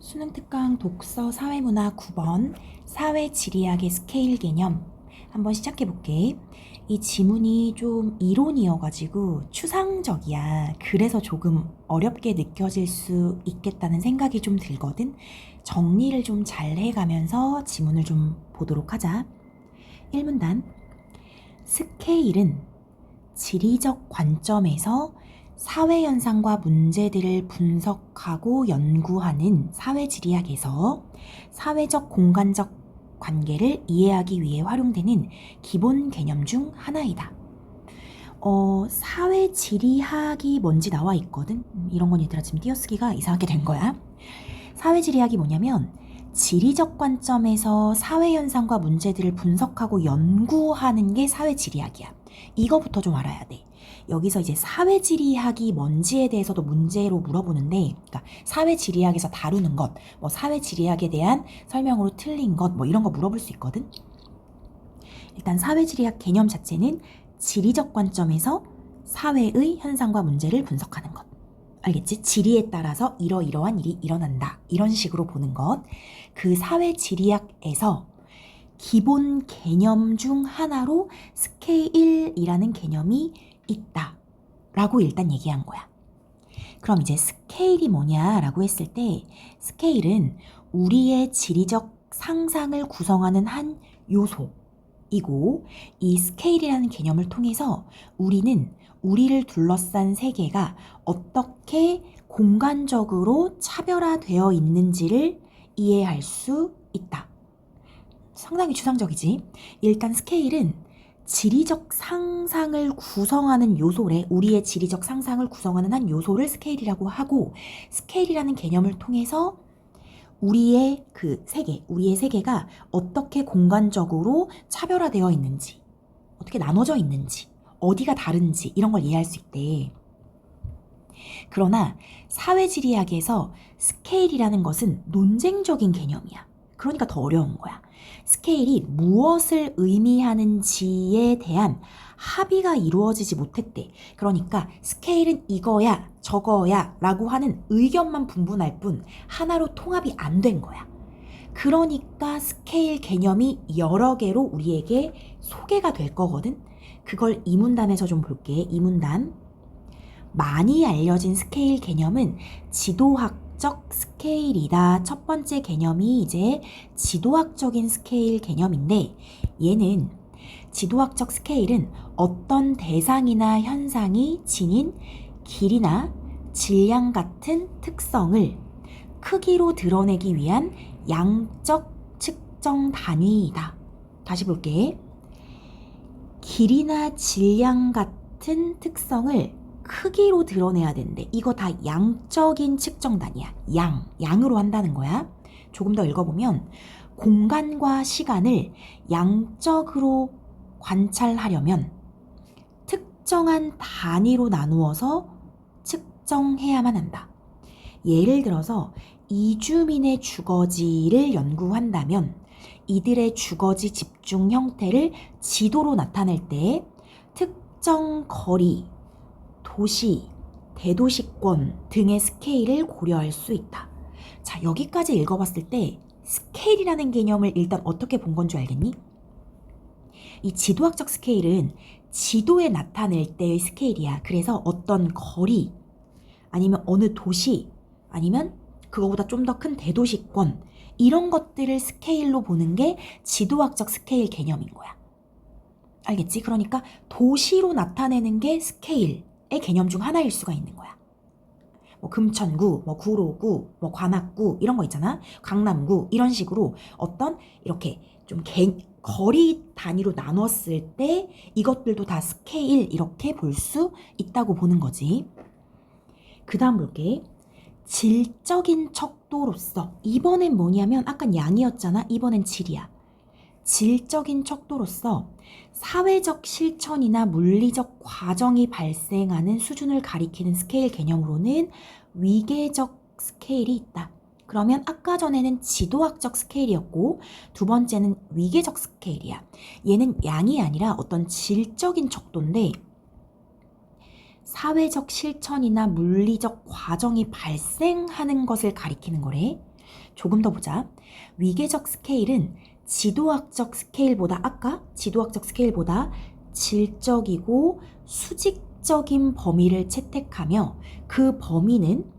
수능 특강 독서 사회문화 9번 사회지리학의 스케일 개념 한번 시작해 볼게. 이 지문이 좀 이론이어가지고 추상적이야. 그래서 조금 어렵게 느껴질 수 있겠다는 생각이 좀 들거든. 정리를 좀 잘 해가면서 지문을 좀 보도록 하자. 1문단 스케일은 지리적 관점에서 사회현상과 문제들을 분석하고 연구하는 사회지리학에서 사회적 공간적 관계를 이해하기 위해 활용되는 기본 개념 중 하나이다. 사회지리학이 뭔지 나와 있거든. 이런 건 얘들아 지금 띄어쓰기가 이상하게 된 거야. 사회지리학이 뭐냐면 지리적 관점에서 사회현상과 문제들을 분석하고 연구하는 게 사회지리학이야. 이거부터 좀 알아야 돼. 여기서 이제 사회지리학이 뭔지에 대해서도 문제로 물어보는데, 그러니까 사회지리학에서 다루는 것, 뭐 사회지리학에 대한 설명으로 틀린 것, 뭐 이런 거 물어볼 수 있거든. 일단 사회지리학 개념 자체는 지리적 관점에서 사회의 현상과 문제를 분석하는 것. 알겠지? 지리에 따라서 이러이러한 일이 일어난다. 이런 식으로 보는 것. 그 사회지리학에서 기본 개념 중 하나로 스케일이라는 개념이 있다 라고 일단 얘기한 거야. 그럼 이제 스케일이 뭐냐라고 했을 때 스케일은 우리의 지리적 상상을 구성하는 한 요소이고, 이 스케일이라는 개념을 통해서 우리는 우리를 둘러싼 세계가 어떻게 공간적으로 차별화되어 있는지를 이해할 수 있다. 상당히 추상적이지. 일단 스케일은 지리적 상상을 구성하는 요소래. 우리의 지리적 상상을 구성하는 한 요소를 스케일이라고 하고, 스케일이라는 개념을 통해서 우리의 그 세계, 우리의 세계가 어떻게 공간적으로 차별화되어 있는지, 어떻게 나눠져 있는지, 어디가 다른지 이런 걸 이해할 수 있대. 그러나 사회지리학에서 스케일이라는 것은 논쟁적인 개념이야. 그러니까 더 어려운 거야. 스케일이 무엇을 의미하는지에 대한 합의가 이루어지지 못했대. 그러니까 스케일은 이거야, 저거야 라고 하는 의견만 분분할 뿐 하나로 통합이 안 된 거야. 그러니까 스케일 개념이 여러 개로 우리에게 소개가 될 거거든. 그걸 이 문단에서 좀 볼게. 이 문단. 많이 알려진 스케일 개념은 지도학적 스케일이다. 첫 번째 개념이 이제 지도학적인 스케일 개념인데, 얘는 지도학적 스케일은 어떤 대상이나 현상이 지닌 길이나 질량 같은 특성을 크기로 드러내기 위한 양적 측정 단위이다. 다시 볼게. 길이나 질량 같은 특성을 크기로 드러내야 되는데 이거 다 양적인 측정단위야. 양으로 한다는 거야. 조금 더 읽어보면 공간과 시간을 양적으로 관찰하려면 특정한 단위로 나누어서 측정해야만 한다. 예를 들어서 이주민의 주거지를 연구한다면 이들의 주거지 집중 형태를 지도로 나타낼 때 특정 거리, 도시, 대도시권 등의 스케일을 고려할 수 있다. 자, 여기까지 읽어봤을 때 스케일이라는 개념을 일단 어떻게 본 건 줄 알겠니? 이 지도학적 스케일은 지도에 나타낼 때의 스케일이야. 그래서 어떤 거리, 아니면 어느 도시, 아니면 그거보다 좀 더 큰 대도시권, 이런 것들을 스케일로 보는 게 지도학적 스케일 개념인 거야. 알겠지? 그러니까 도시로 나타내는 게 스케일의 개념 중 하나일 수가 있는 거야. 뭐 금천구, 뭐 구로구, 뭐 관악구 이런 거 있잖아. 강남구 이런 식으로 어떤 이렇게 좀 거리 단위로 나눴을 때 이것들도 다 스케일 이렇게 볼 수 있다고 보는 거지. 그 다음 볼게. 질적인 척도로서, 이번엔 뭐냐면 아까 양이었잖아. 이번엔 질이야. 질적인 척도로서 사회적 실천이나 물리적 과정이 발생하는 수준을 가리키는 스케일 개념으로는 위계적 스케일이 있다. 그러면 아까 전에는 지도학적 스케일이었고 두 번째는 위계적 스케일이야. 얘는 양이 아니라 어떤 질적인 척도인데 사회적 실천이나 물리적 과정이 발생하는 것을 가리키는 거래. 조금 더 보자. 위계적 스케일은 지도학적 스케일보다 질적이고 수직적인 범위를 채택하며 그 범위는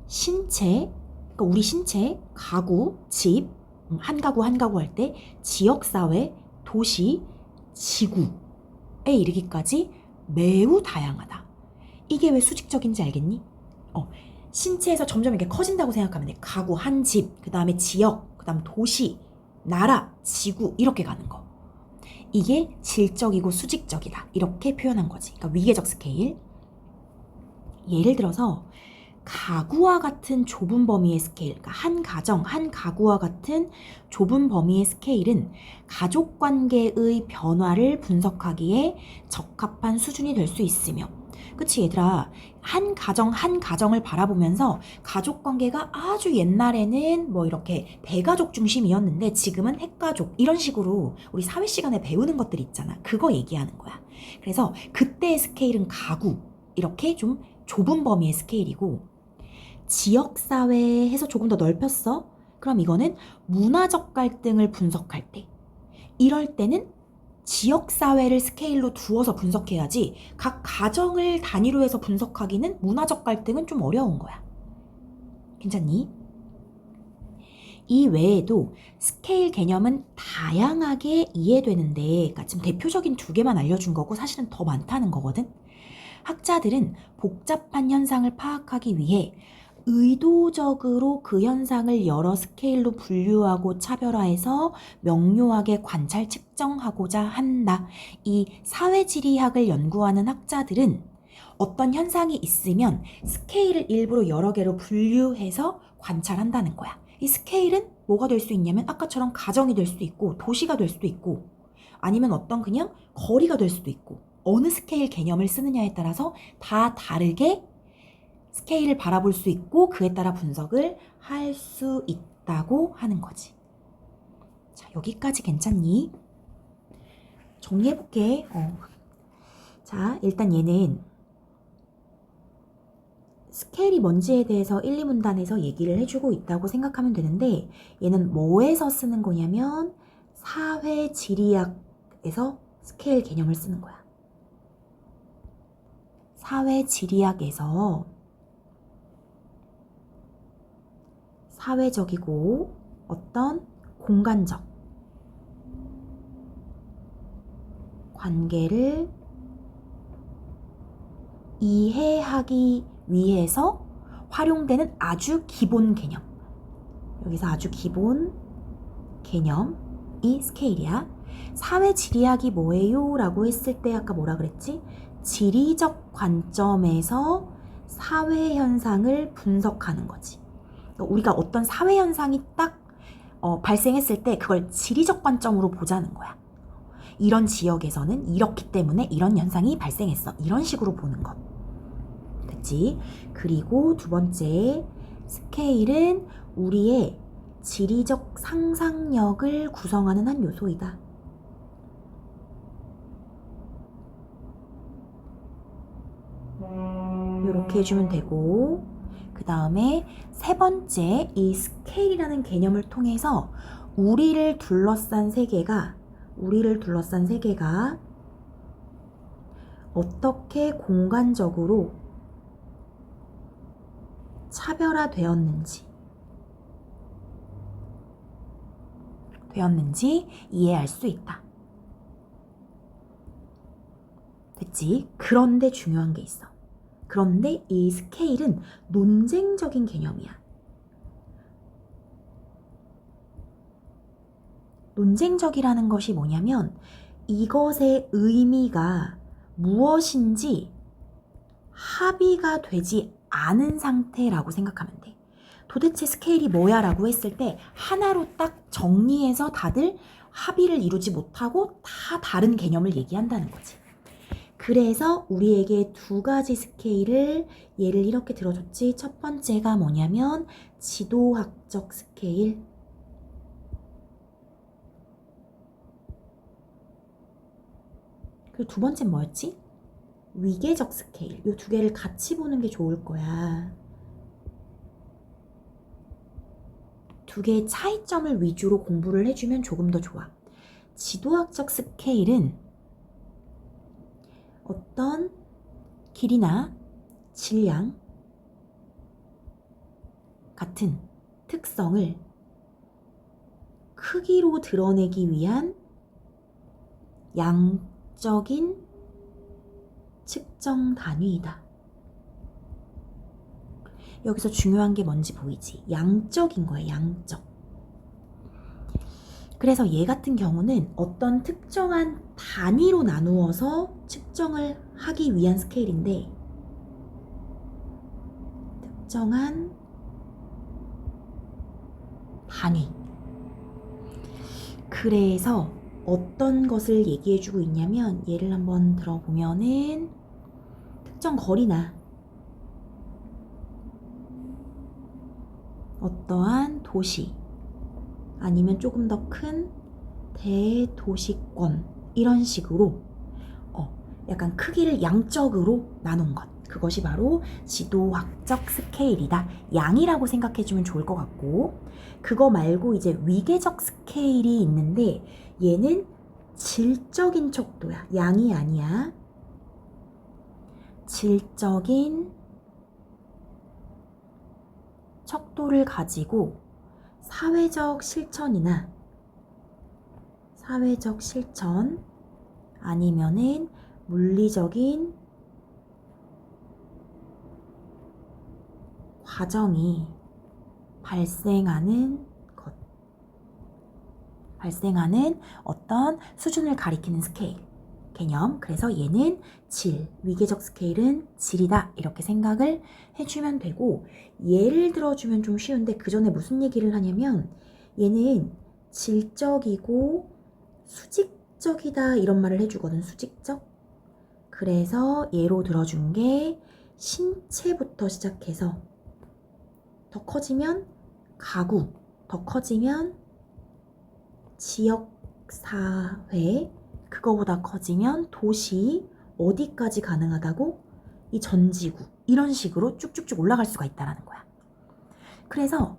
신체, 그러니까 우리 신체, 가구, 집, 한 가구 할 때 지역사회, 도시, 지구에 이르기까지 매우 다양하다. 이게 왜 수직적인지 알겠니? 신체에서 점점 이렇게 커진다고 생각하면 돼. 가구, 한 집, 그 다음에 지역, 그 다음 도시, 나라, 지구 이렇게 가는 거. 이게 질적이고 수직적이다. 이렇게 표현한 거지. 그러니까 위계적 스케일. 예를 들어서 가구와 같은 좁은 범위의 스케일, 그러니까 한 가정, 한 가구와 같은 좁은 범위의 스케일은 가족 관계의 변화를 분석하기에 적합한 수준이 될 수 있으며, 그치 얘들아, 한 가정을 바라보면서 가족 관계가 아주 옛날에는 뭐 이렇게 대가족 중심이었는데 지금은 핵가족 이런 식으로 우리 사회 시간에 배우는 것들 있잖아. 그거 얘기하는 거야. 그래서 그때의 스케일은 가구, 이렇게 좀 좁은 범위의 스케일이고, 지역사회에서 조금 더 넓혔어? 그럼 이거는 문화적 갈등을 분석할 때, 이럴 때는 지역사회를 스케일로 두어서 분석해야지 각 가정을 단위로 해서 분석하기는 문화적 갈등은 좀 어려운 거야. 괜찮니? 이 외에도 스케일 개념은 다양하게 이해되는데, 그러니까 지금 대표적인 2개만 알려준 거고 사실은 더 많다는 거거든. 학자들은 복잡한 현상을 파악하기 위해 의도적으로 그 현상을 여러 스케일로 분류하고 차별화해서 명료하게 관찰 측정하고자 한다. 이 사회지리학을 연구하는 학자들은 어떤 현상이 있으면 스케일을 일부러 여러 개로 분류해서 관찰한다는 거야. 이 스케일은 뭐가 될 수 있냐면 아까처럼 가정이 될 수도 있고 도시가 될 수도 있고 아니면 어떤 그냥 거리가 될 수도 있고, 어느 스케일 개념을 쓰느냐에 따라서 다 다르게 스케일을 바라볼 수 있고 그에 따라 분석을 할 수 있다고 하는 거지. 자, 여기까지 괜찮니? 정리해볼게. 자, 일단 얘는 스케일이 뭔지에 대해서 1, 2문단에서 얘기를 해주고 있다고 생각하면 되는데, 얘는 뭐에서 쓰는 거냐면 사회지리학에서 스케일 개념을 쓰는 거야. 사회지리학에서 사회적이고 어떤 공간적 관계를 이해하기 위해서 활용되는 아주 기본 개념. 여기서 아주 기본 개념이 스케일이야. 사회지리학이 뭐예요? 라고 했을 때 아까 뭐라 그랬지? 지리적 관점에서 사회현상을 분석하는 거지. 우리가 어떤 사회현상이 딱 발생했을 때 그걸 지리적 관점으로 보자는 거야. 이런 지역에서는 이렇기 때문에 이런 현상이 발생했어. 이런 식으로 보는 것. 됐지? 그리고 2번째, 스케일은 우리의 지리적 상상력을 구성하는 한 요소이다. 이렇게 해주면 되고, 그 다음에 3번째, 이 스케일이라는 개념을 통해서 우리를 둘러싼 세계가 어떻게 공간적으로 차별화되었는지 이해할 수 있다. 됐지? 그런데 중요한 게 있어. 그런데 이 스케일은 논쟁적인 개념이야. 논쟁적이라는 것이 뭐냐면 이것의 의미가 무엇인지 합의가 되지 않은 상태라고 생각하면 돼. 도대체 스케일이 뭐야? 라고 했을 때 하나로 딱 정리해서 다들 합의를 이루지 못하고 다 다른 개념을 얘기한다는 거지. 그래서 우리에게 2가지 스케일을 예를 이렇게 들어줬지. 첫 번째가 뭐냐면 지도학적 스케일, 그리고 2번째는 뭐였지? 위계적 스케일. 이 2개를 같이 보는 게 좋을 거야. 두 개의 차이점을 위주로 공부를 해주면 조금 더 좋아. 지도학적 스케일은 어떤 길이나 질량 같은 특성을 크기로 드러내기 위한 양적인 측정 단위이다. 여기서 중요한 게 뭔지 보이지? 양적인 거예요, 양적. 그래서 얘 같은 경우는 어떤 특정한 단위로 나누어서 측정을 하기 위한 스케일인데, 특정한 단위. 그래서 어떤 것을 얘기해주고 있냐면, 예를 한번 들어보면은 특정 거리나 어떠한 도시 아니면 조금 더 큰 대도시권 이런 식으로 약간 크기를 양적으로 나눈 것, 그것이 바로 지도학적 스케일이다. 양이라고 생각해주면 좋을 것 같고, 그거 말고 이제 위계적 스케일이 있는데 얘는 질적인 척도야. 양이 아니야. 질적인 척도를 가지고 사회적 실천 아니면은 물리적인 과정이 발생하는 어떤 수준을 가리키는 스케일 개념. 그래서 얘는 위계적 스케일은 질이다, 이렇게 생각을 해주면 되고, 예를 들어주면 좀 쉬운데 그 전에 무슨 얘기를 하냐면, 얘는 질적이고 수직적이다 이런 말을 해주거든. 수직적. 그래서 예로 들어준 게 신체부터 시작해서 더 커지면 가구, 더 커지면 지역사회, 그거보다 커지면 도시, 어디까지 가능하다고? 이 전지구, 이런 식으로 쭉쭉쭉 올라갈 수가 있다는 거야. 그래서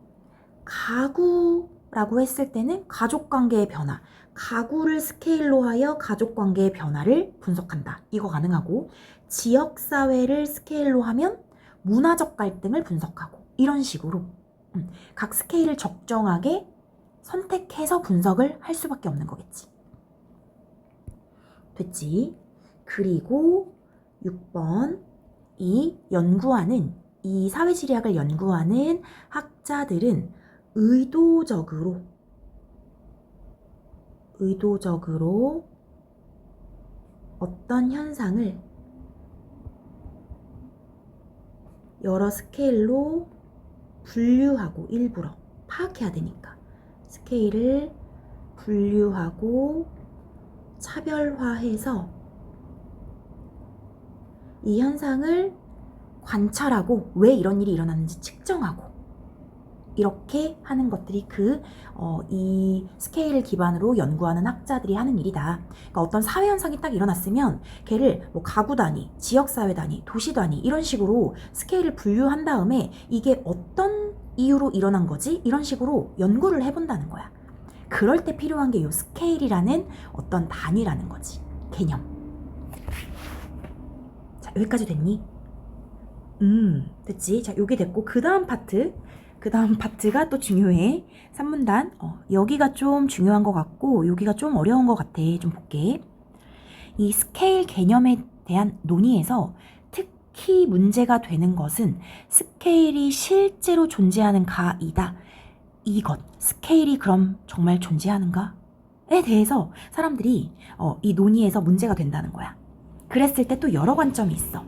가구라고 했을 때는 가족관계의 변화, 가구를 스케일로 하여 가족관계의 변화를 분석한다. 이거 가능하고, 지역사회를 스케일로 하면 문화적 갈등을 분석하고, 이런 식으로 각 스케일을 적정하게 선택해서 분석을 할 수밖에 없는 거겠지. 됐지? 그리고 6번, 이 사회지리학을 연구하는 학자들은 의도적으로 어떤 현상을 여러 스케일로 분류하고, 일부러 파악해야 되니까 스케일을 분류하고 차별화해서 이 현상을 관찰하고 왜 이런 일이 일어나는지 측정하고, 이렇게 하는 것들이 이 스케일을 기반으로 연구하는 학자들이 하는 일이다. 그러니까 어떤 사회 현상이 딱 일어났으면 걔를 뭐 가구 단위, 지역사회 단위, 도시 단위 이런 식으로 스케일을 분류한 다음에 이게 어떤 이유로 일어난 거지? 이런 식으로 연구를 해본다는 거야. 그럴 때 필요한 게 이 스케일이라는 어떤 단위라는 거지. 개념. 자, 여기까지 됐니? 됐지? 자, 요게 됐고, 그 다음 파트가 또 중요해. 3문단. 여기가 좀 중요한 것 같고, 여기가 좀 어려운 것 같아. 좀 볼게. 이 스케일 개념에 대한 논의에서 특히 문제가 되는 것은 스케일이 실제로 존재하는가이다. 이것, 스케일이 그럼 정말 존재하는가에 대해서 사람들이 이 논의에서 문제가 된다는 거야. 그랬을 때 또 여러 관점이 있어.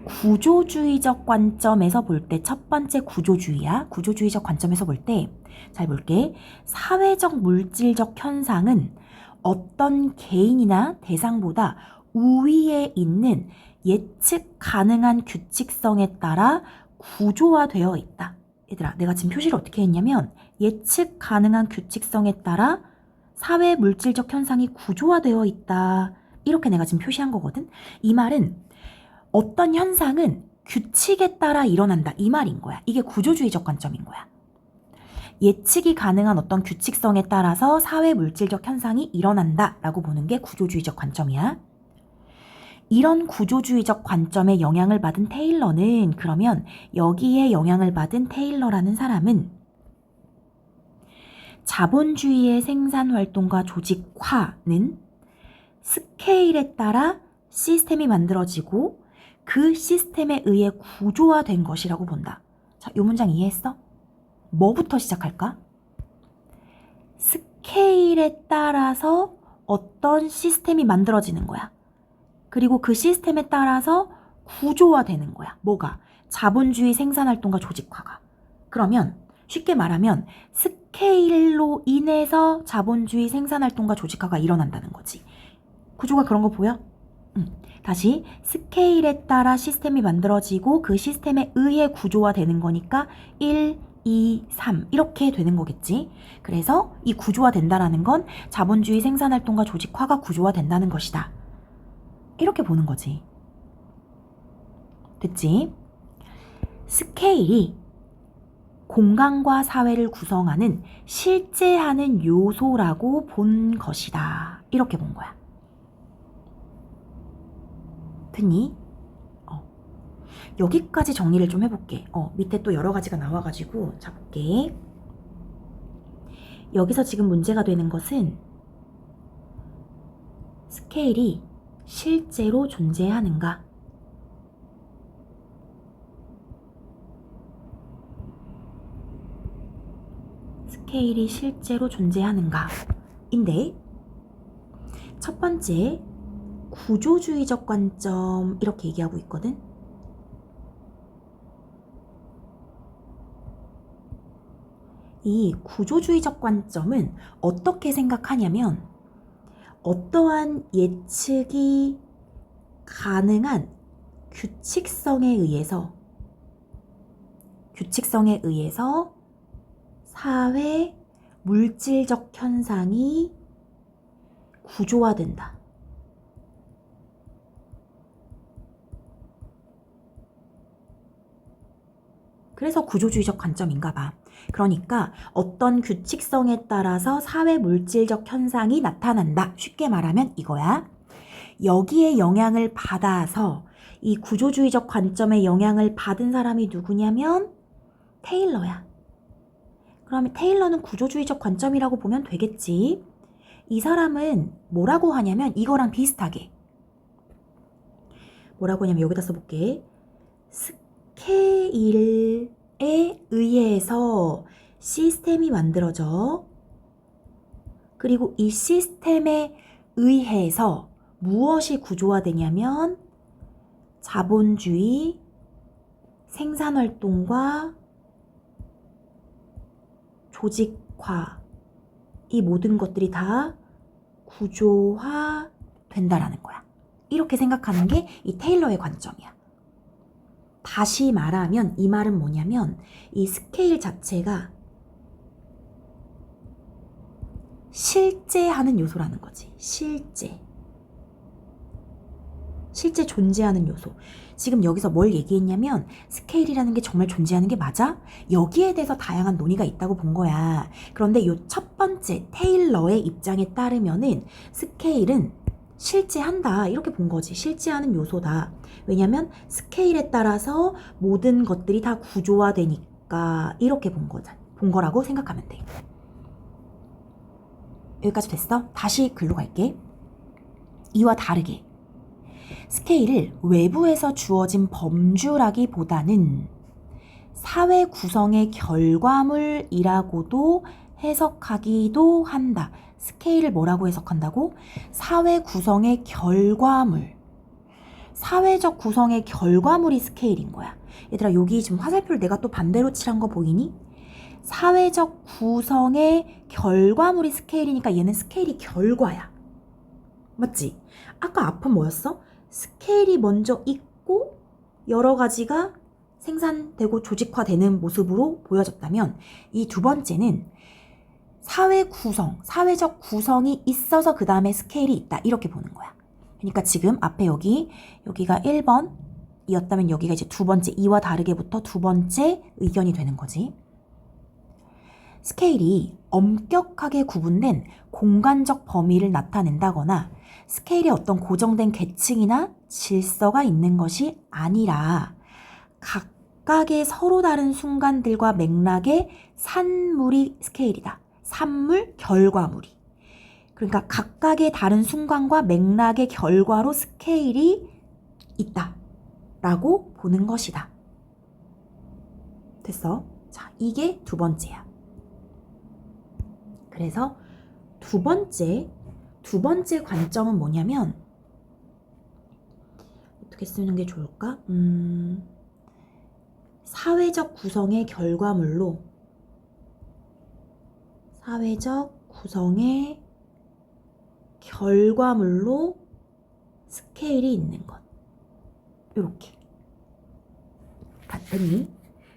구조주의적 관점에서 볼 때 첫 번째 구조주의야. 구조주의적 관점에서 볼 때 잘 볼게. 사회적 물질적 현상은 어떤 개인이나 대상보다 우위에 있는 예측 가능한 규칙성에 따라 구조화되어 있다. 얘들아, 내가 지금 표시를 어떻게 했냐면 예측 가능한 규칙성에 따라 사회 물질적 현상이 구조화되어 있다. 이렇게 내가 지금 표시한 거거든. 이 말은 어떤 현상은 규칙에 따라 일어난다, 이 말인 거야. 이게 구조주의적 관점인 거야. 예측이 가능한 어떤 규칙성에 따라서 사회 물질적 현상이 일어난다 라고 보는 게 구조주의적 관점이야. 이런 구조주의적 관점에 영향을 받은 테일러는, 그러면 여기에 영향을 받은 테일러라는 사람은 자본주의의 생산활동과 조직화는 스케일에 따라 시스템이 만들어지고 그 시스템에 의해 구조화된 것이라고 본다. 자, 이 문장 이해했어? 뭐부터 시작할까? 스케일에 따라서 어떤 시스템이 만들어지는 거야. 그리고 그 시스템에 따라서 구조화되는 거야. 뭐가? 자본주의 생산활동과 조직화가. 그러면 쉽게 말하면 스케일로 인해서 자본주의 생산활동과 조직화가 일어난다는 거지. 구조가 그런 거 보여? 다시 스케일에 따라 시스템이 만들어지고 그 시스템에 의해 구조화되는 거니까 1, 2, 3 이렇게 되는 거겠지. 그래서 이 구조화된다라는 건 자본주의 생산활동과 조직화가 구조화된다는 것이다. 이렇게 보는 거지. 됐지? 스케일이 공간과 사회를 구성하는 실제하는 요소라고 본 것이다. 이렇게 본 거야. 됐니? 여기까지 정리를 좀 해볼게. 밑에 또 여러 가지가 나와가지고 자 볼게. 여기서 지금 문제가 되는 것은 스케일이 실제로 존재하는가? 스케일이 실제로 존재하는가? 인데 첫 번째 구조주의적 관점 이렇게 얘기하고 있거든. 이 구조주의적 관점은 어떻게 생각하냐면 어떠한 예측이 가능한 규칙성에 의해서 사회 물질적 현상이 구조화된다. 그래서 구조주의적 관점인가 봐. 그러니까 어떤 규칙성에 따라서 사회 물질적 현상이 나타난다. 쉽게 말하면 이거야. 여기에 영향을 받아서 이 구조주의적 관점에 영향을 받은 사람이 누구냐면 테일러야. 그러면 테일러는 구조주의적 관점이라고 보면 되겠지. 이 사람은 뭐라고 하냐면 이거랑 비슷하게 뭐라고 하냐면 여기다 써볼게. 스케일에 의해서 시스템이 만들어져. 그리고 이 시스템에 의해서 무엇이 구조화되냐면 자본주의 생산활동과 조직화, 이 모든 것들이 다 구조화 된다라는 거야. 이렇게 생각하는 게 이 테일러의 관점이야. 다시 말하면 이 말은 뭐냐면 이 스케일 자체가 실제하는 요소라는 거지. 실제 존재하는 요소. 지금 여기서 뭘 얘기했냐면 스케일이라는 게 정말 존재하는 게 맞아? 여기에 대해서 다양한 논의가 있다고 본 거야. 그런데 요 첫 번째 테일러의 입장에 따르면은 스케일은 실제한다. 이렇게 본 거지. 실제하는 요소다. 왜냐면 스케일에 따라서 모든 것들이 다 구조화되니까 이렇게 본 거라고 생각하면 돼. 여기까지 됐어? 다시 글로 갈게. 이와 다르게 스케일을 외부에서 주어진 범주라기보다는 사회 구성의 결과물이라고도 해석하기도 한다. 스케일을 뭐라고 해석한다고? 사회 구성의 결과물. 사회적 구성의 결과물이 스케일인 거야. 얘들아, 여기 지금 화살표를 내가 또 반대로 칠한 거 보이니? 사회적 구성의 결과물이 스케일이니까 얘는 스케일이 결과야. 맞지? 아까 앞은 뭐였어? 스케일이 먼저 있고 여러 가지가 생산되고 조직화되는 모습으로 보여졌다면 이 두 번째는 사회 구성, 사회적 구성이 있어서 그 다음에 스케일이 있다. 이렇게 보는 거야. 그러니까 지금 앞에 여기가 1번이었다면 여기가 이제 두 번째, 이와 다르게부터 두 번째 의견이 되는 거지. 스케일이 엄격하게 구분된 공간적 범위를 나타낸다거나 스케일에 어떤 고정된 계층이나 질서가 있는 것이 아니라 각각의 서로 다른 순간들과 맥락의 산물이 스케일이다. 산물, 결과물이. 그러니까 각각의 다른 순간과 맥락의 결과로 스케일이 있다 라고 보는 것이다. 됐어? 자, 이게 두 번째야. 그래서 두 번째 관점은 뭐냐면 어떻게 쓰는 게 좋을까? 사회적 구성의 결과물로 스케일이 있는 것. 이렇게. 됐니?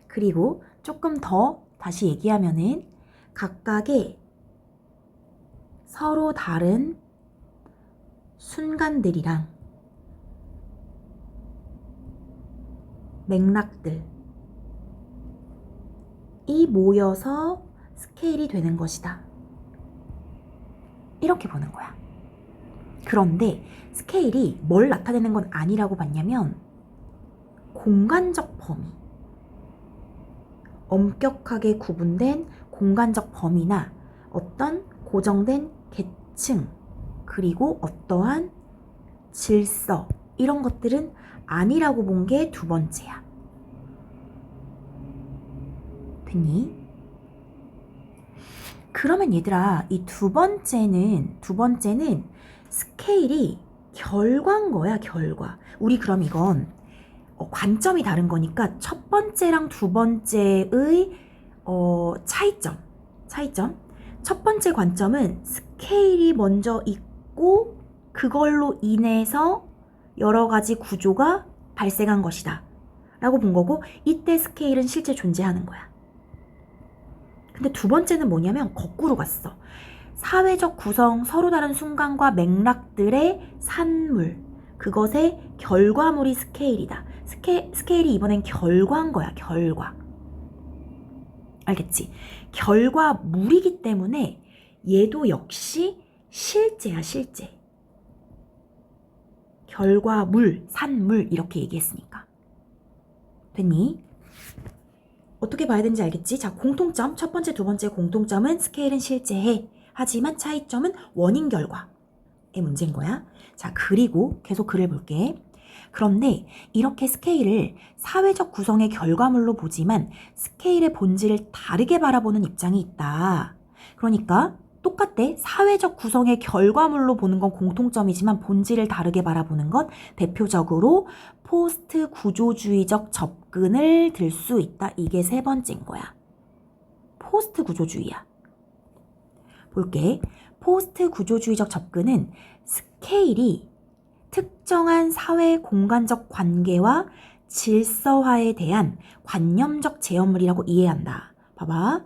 그리고 조금 더 다시 얘기하면은 각각의 서로 다른 순간들이랑 맥락들이 모여서 스케일이 되는 것이다. 이렇게 보는 거야. 그런데 스케일이 뭘 나타내는 건 아니라고 봤냐면 공간적 범위, 엄격하게 구분된 공간적 범위나 어떤 고정된 계층, 그리고 어떠한 질서, 이런 것들은 아니라고 본 게 두 번째야. 됐니? 그러면 얘들아, 이 두 번째는 스케일이 결과인 거야, 결과. 우리 그럼 이건 관점이 다른 거니까 첫 번째랑 두 번째의 차이점. 첫 번째 관점은 스케일이 먼저 있고 그걸로 인해서 여러 가지 구조가 발생한 것이다 라고 본 거고, 이때 스케일은 실제 존재하는 거야. 근데 두 번째는 뭐냐면 거꾸로 갔어. 사회적 구성, 서로 다른 순간과 맥락들의 산물, 그것의 결과물이 스케일이다. 스케일이 이번엔 결과인 거야, 결과. 알겠지? 결과물이기 때문에 얘도 역시 실제야, 실제. 결과물, 산물 이렇게 얘기했으니까. 됐니? 어떻게 봐야 되는지 알겠지? 자, 공통점, 첫 번째, 두 번째 공통점은 스케일은 실제해. 하지만 차이점은 원인 결과의 문제인 거야. 자, 그리고 계속 글을 볼게. 그런데 이렇게 스케일을 사회적 구성의 결과물로 보지만 스케일의 본질을 다르게 바라보는 입장이 있다. 그러니까 똑같대. 사회적 구성의 결과물로 보는 건 공통점이지만 본질을 다르게 바라보는 건 대표적으로 포스트 구조주의적 접근을 들 수 있다. 이게 세 번째인 거야. 포스트 구조주의야. 볼게. 포스트 구조주의적 접근은 스케일이 특정한 사회 공간적 관계와 질서화에 대한 관념적 제어물이라고 이해한다. 봐봐.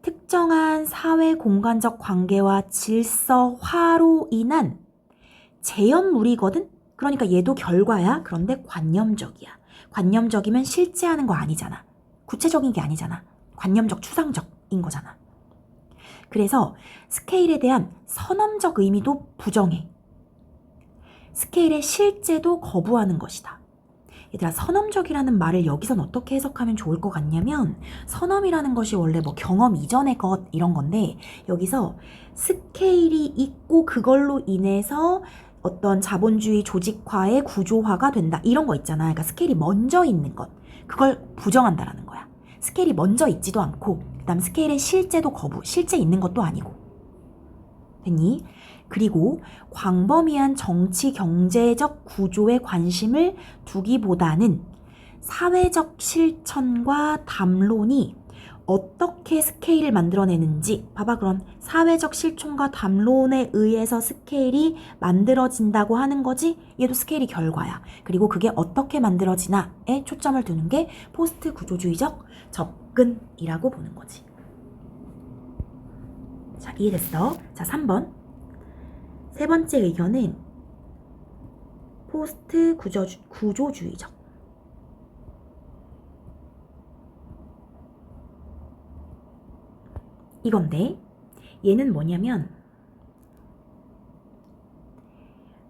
특정한 사회 공간적 관계와 질서화로 인한 제어물이거든? 그러니까 얘도 결과야. 그런데 관념적이야. 관념적이면 실제하는 거 아니잖아. 구체적인 게 아니잖아. 관념적, 추상적인 거잖아. 그래서 스케일에 대한 선언적 의미도 부정해. 스케일의 실제도 거부하는 것이다. 얘들아, 선언적이라는 말을 여기선 어떻게 해석하면 좋을 것 같냐면, 선언이라는 것이 원래 뭐 경험 이전의 것 이런 건데, 여기서 스케일이 있고 그걸로 인해서 어떤 자본주의 조직화의 구조화가 된다 이런 거 있잖아. 그러니까 스케일이 먼저 있는 것, 그걸 부정한다라는 거야. 스케일이 먼저 있지도 않고, 그 다음 스케일의 실제도 거부, 실제 있는 것도 아니고. 됐니? 그리고 광범위한 정치 경제적 구조에 관심을 두기보다는 사회적 실천과 담론이 어떻게 스케일을 만들어내는지, 봐봐. 그럼 사회적 실천과 담론에 의해서 스케일이 만들어진다고 하는 거지? 얘도 스케일이 결과야. 그리고 그게 어떻게 만들어지나에 초점을 두는 게 포스트 구조주의적 접근이라고 보는 거지. 자, 이해됐어? 자, 3번. 세 번째 의견은 포스트 구조주의적. 이건데 얘는 뭐냐면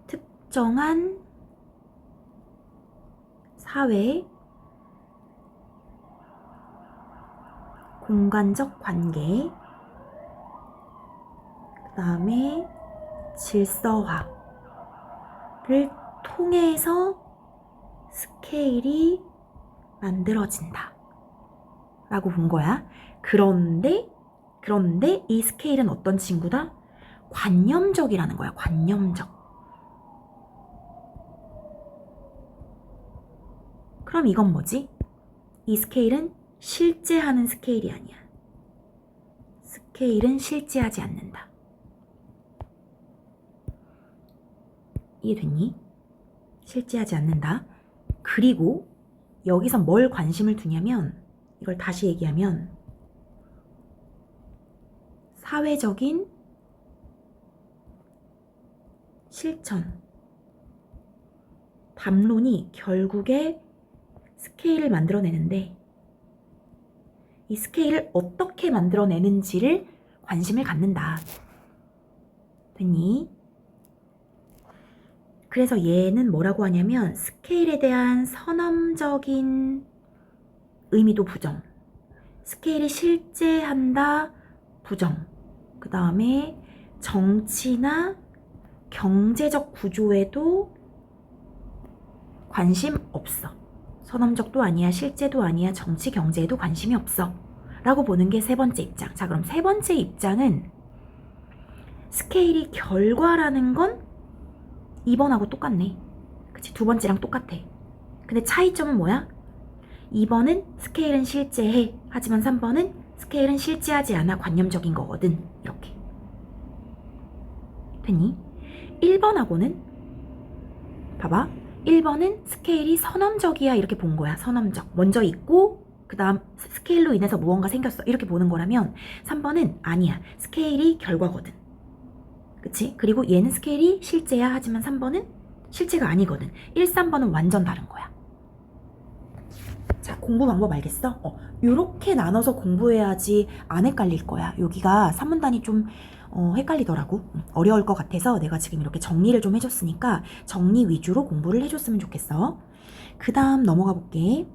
특정한 사회 공간적 관계, 그 다음에 질서화를 통해서 스케일이 만들어진다 라고 본 거야. 그런데 이 스케일은 어떤 친구다? 관념적이라는 거야. 관념적. 그럼 이건 뭐지? 이 스케일은 실제하는 스케일이 아니야. 스케일은 실제하지 않는다. 이해됐니? 실제하지 않는다. 그리고 여기서 뭘 관심을 두냐면, 이걸 다시 얘기하면 사회적인 실천, 담론이 결국에 스케일을 만들어내는데 이 스케일을 어떻게 만들어내는지를 관심을 갖는다. 됐니? 그래서 얘는 뭐라고 하냐면 스케일에 대한 선언적인 의미도 부정, 스케일이 실제한다 부정, 그 다음에 정치나 경제적 구조에도 관심 없어. 선언적도 아니야, 실제도 아니야, 정치, 경제에도 관심이 없어 라고 보는 게 세 번째 입장. 자, 그럼 세 번째 입장은 스케일이 결과라는 건 2번하고 똑같네. 그치? 두 번째랑 똑같아. 근데 차이점은 뭐야? 2번은 스케일은 실제해. 하지만 3번은 스케일은 실제하지 않아. 관념적인 거거든. 이렇게. 됐니? 1번하고는 봐봐. 1번은 스케일이 선언적이야. 이렇게 본 거야. 선언적. 먼저 있고 그 다음 스케일로 인해서 무언가 생겼어. 이렇게 보는 거라면 3번은 아니야. 스케일이 결과거든. 그치? 그리고 얘는 스케일이 실제야. 하지만 3번은 실제가 아니거든. 1, 3번은 완전 다른 거야. 자, 공부 방법 알겠어? 요렇게 나눠서 공부해야지 안 헷갈릴 거야. 여기가 산문단이 좀 헷갈리더라고. 어려울 것 같아서 내가 지금 이렇게 정리를 좀 해줬으니까 정리 위주로 공부를 해줬으면 좋겠어. 그 다음 넘어가 볼게.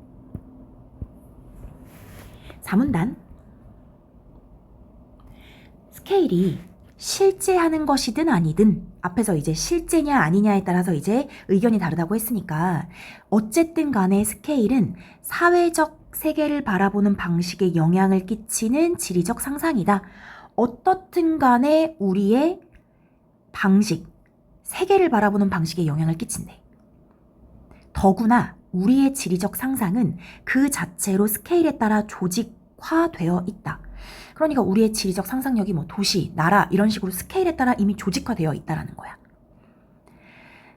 사문단. 스케일이 실제하는 것이든 아니든 앞에서 이제 실제냐 아니냐에 따라서 이제 의견이 다르다고 했으니까 어쨌든 간에 스케일은 사회적 세계를 바라보는 방식에 영향을 끼치는 지리적 상상이다. 어떻든 간에 우리의 방식, 세계를 바라보는 방식에 영향을 끼친대. 더구나 우리의 지리적 상상은 그 자체로 스케일에 따라 조직화되어 있다. 그러니까 우리의 지리적 상상력이 뭐 도시, 나라 이런 식으로 스케일에 따라 이미 조직화되어 있다라는 거야.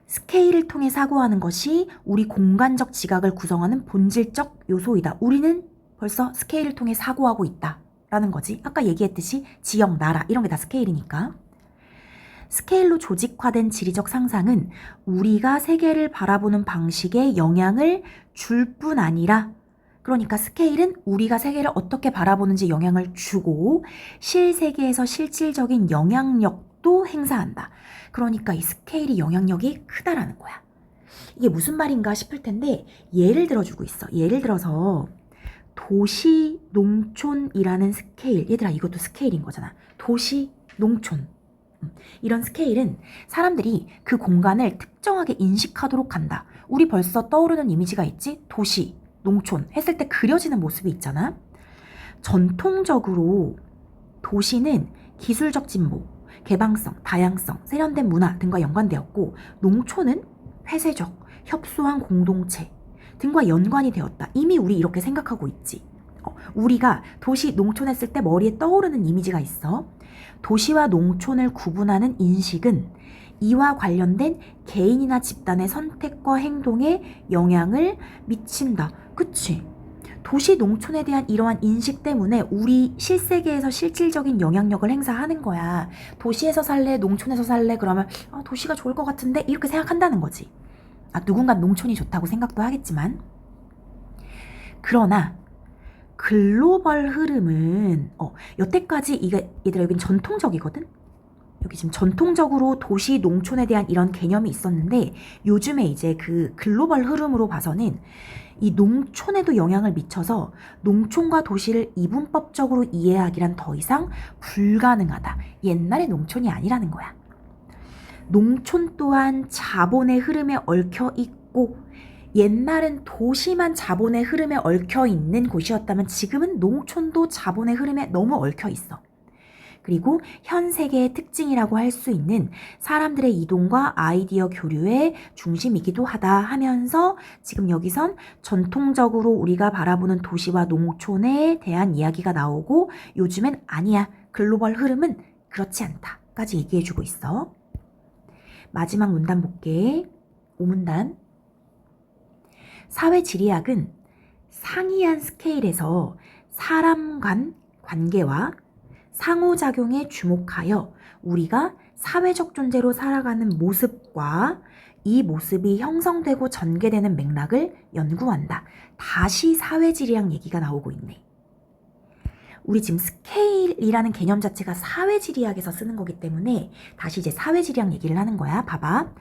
스케일을 통해 사고하는 것이 우리 공간적 지각을 구성하는 본질적 요소이다. 우리는 벌써 스케일을 통해 사고하고 있다라는 거지. 아까 얘기했듯이 지역, 나라 이런 게 다 스케일이니까. 스케일로 조직화된 지리적 상상은 우리가 세계를 바라보는 방식에 영향을 줄 뿐 아니라 그러니까 스케일은 우리가 세계를 어떻게 바라보는지 영향을 주고 실세계에서 실질적인 영향력도 행사한다. 그러니까 이 스케일이 영향력이 크다라는 거야. 이게 무슨 말인가 싶을 텐데 예를 들어주고 있어. 예를 들어서 도시, 농촌이라는 스케일. 얘들아 이것도 스케일인 거잖아. 도시, 농촌. 이런 스케일은 사람들이 그 공간을 특정하게 인식하도록 한다. 우리 벌써 떠오르는 이미지가 있지? 도시, 농촌 했을 때 그려지는 모습이 있잖아. 전통적으로 도시는 기술적 진보, 개방성, 다양성, 세련된 문화 등과 연관되었고 농촌은 폐쇄적, 협소한 공동체 등과 연관이 되었다. 이미 우리 이렇게 생각하고 있지. 우리가 도시, 농촌 했을 때 머리에 떠오르는 이미지가 있어. 도시와 농촌을 구분하는 인식은 이와 관련된 개인이나 집단의 선택과 행동에 영향을 미친다. 그치? 도시, 농촌에 대한 이러한 인식 때문에 우리 실세계에서 실질적인 영향력을 행사하는 거야. 도시에서 살래? 농촌에서 살래? 그러면 도시가 좋을 것 같은데? 이렇게 생각한다는 거지. 누군가 농촌이 좋다고 생각도 하겠지만 그러나 글로벌 흐름은 여태까지 얘들아 여긴 전통적이거든? 여기 지금 전통적으로 도시, 농촌에 대한 이런 개념이 있었는데 요즘에 이제 그 글로벌 흐름으로 봐서는 이 농촌에도 영향을 미쳐서 농촌과 도시를 이분법적으로 이해하기란 더 이상 불가능하다. 옛날의 농촌이 아니라는 거야. 농촌 또한 자본의 흐름에 얽혀 있고 옛날은 도시만 자본의 흐름에 얽혀 있는 곳이었다면 지금은 농촌도 자본의 흐름에 너무 얽혀 있어. 그리고 현 세계의 특징이라고 할 수 있는 사람들의 이동과 아이디어 교류의 중심이기도 하다 하면서 지금 여기선 전통적으로 우리가 바라보는 도시와 농촌에 대한 이야기가 나오고 요즘엔 아니야. 글로벌 흐름은 그렇지 않다까지 얘기해주고 있어. 마지막 문단 볼게. 5문단. 사회지리학은 상이한 스케일에서 사람 간 관계와 상호작용에 주목하여 우리가 사회적 존재로 살아가는 모습과 이 모습이 형성되고 전개되는 맥락을 연구한다. 다시 사회지리학 얘기가 나오고 있네. 우리 지금 스케일이라는 개념 자체가 사회지리학에서 쓰는 거기 때문에 다시 이제 사회지리학 얘기를 하는 거야. 봐봐.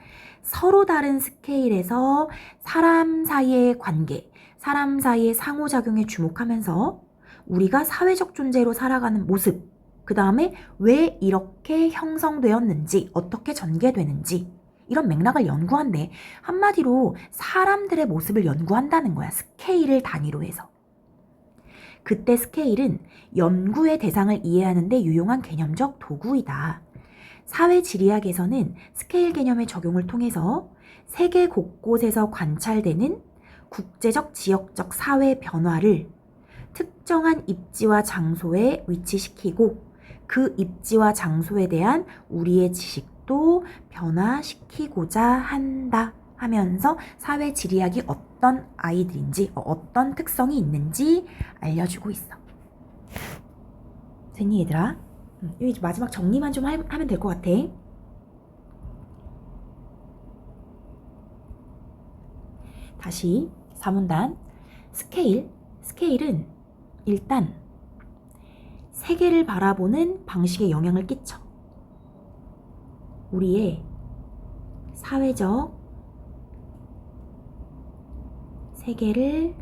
서로 다른 스케일에서 사람 사이의 관계, 사람 사이의 상호작용에 주목하면서 우리가 사회적 존재로 살아가는 모습, 그 다음에 왜 이렇게 형성되었는지, 어떻게 전개되는지 이런 맥락을 연구한대. 한마디로 사람들의 모습을 연구한다는 거야. 스케일을 단위로 해서. 그때 스케일은 연구의 대상을 이해하는 데 유용한 개념적 도구이다. 사회지리학에서는 스케일 개념의 적용을 통해서 세계 곳곳에서 관찰되는 국제적, 지역적 사회 변화를 특정한 입지와 장소에 위치시키고 그 입지와 장소에 대한 우리의 지식도 변화시키고자 한다 하면서 사회지리학이 어떤 아이들인지 어떤 특성이 있는지 알려주고 있어. 됐니 얘들아? 여기 마지막 정리만 좀 하면 될 것 같아. 다시 4문단. 스케일은 일단 세계를 바라보는 방식에 영향을 끼쳐. 우리의 사회적 세계를